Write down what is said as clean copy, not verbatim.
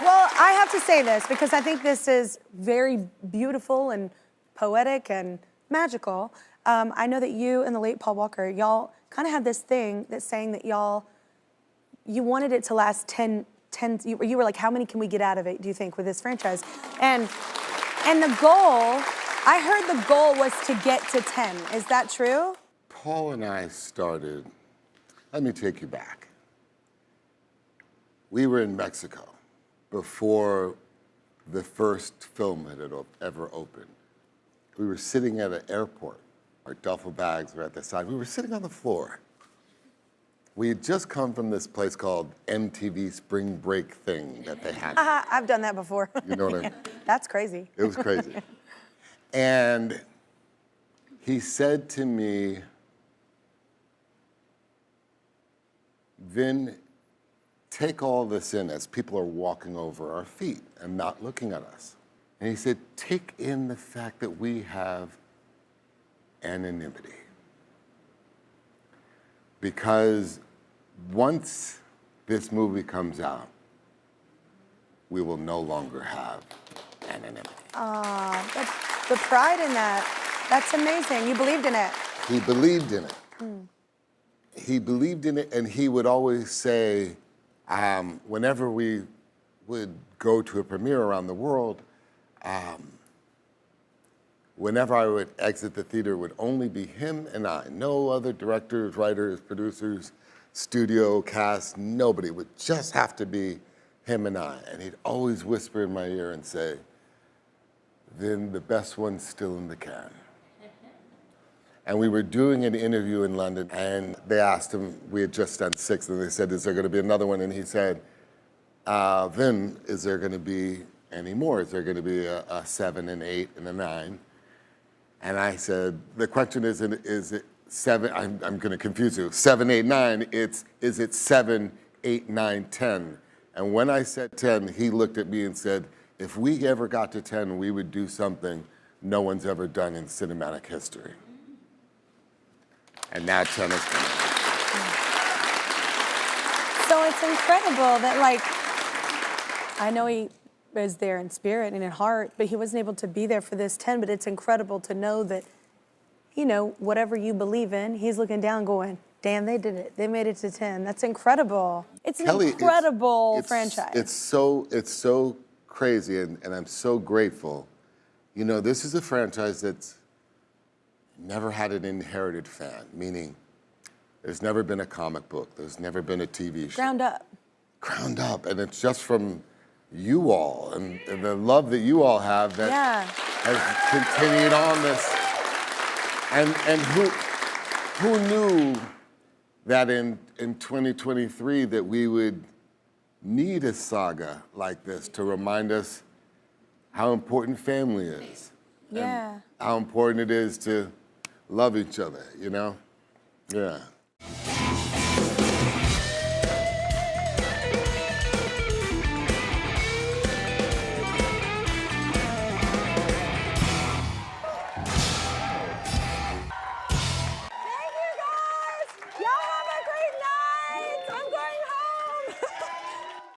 Well, I have to say this because I think this is very beautiful and poetic and magical. I know that you and the late Paul Walker, y'all kind of had this thing that's saying that you wanted it to last 10, you were like, how many can we get out of it, do you think, with this franchise? And the goal, I heard the goal was to get to 10. Is that true? Paul and I started, let me take you back. We were in Mexico before the first film had ever opened. We were sitting at an airport. Our duffel bags were at the side. We were sitting on the floor. We had just come from this place called MTV Spring Break thing that they had. I've done that before. You know what I mean? That's crazy. It was crazy. And he said to me, Vin, take all this in as people are walking over our feet and not looking at us. And he said, take in the fact that we have anonymity. Because once this movie comes out, we will no longer have anonymity. The pride in that, that's amazing. You believed in it. He believed in it. He believed in it, and he would always say, whenever we would go to a premiere around the world, whenever I would exit the theater, it would only be him and I. No other directors, writers, producers, studio, cast, nobody. It would just have to be him and I. And he'd always whisper in my ear and say, Vin, the best one's still in the can. And we were doing an interview in London, and they asked him, we had just done 6, and they said, is there gonna be another one? And he said, Vin, is there gonna be any more? Is there gonna be a 7, an 8, and a 9? And I said, the question is it 7, I'm gonna confuse you, 7, 8, 9, is it 7, 8, 9, 10? And when I said 10, he looked at me and said, if we ever got to 10, we would do something no one's ever done in cinematic history. And now 10 is coming. So it's incredible that, like, I know he was there in spirit and in heart, but he wasn't able to be there for this 10, but it's incredible to know that, you know, whatever you believe in, he's looking down going, damn, they did it. They made it to 10. That's incredible. It's an incredible franchise. It's so crazy, and I'm so grateful. You know, this is a franchise that's never had an inherited fan, meaning there's never been a comic book, there's never been a TV show. Ground up. Ground up, and it's just from you all, and the love that you all have that has continued on this. And who knew that in 2023 that we would need a saga like this to remind us how important family is. Yeah. And how important it is to love each other, you know? Yeah.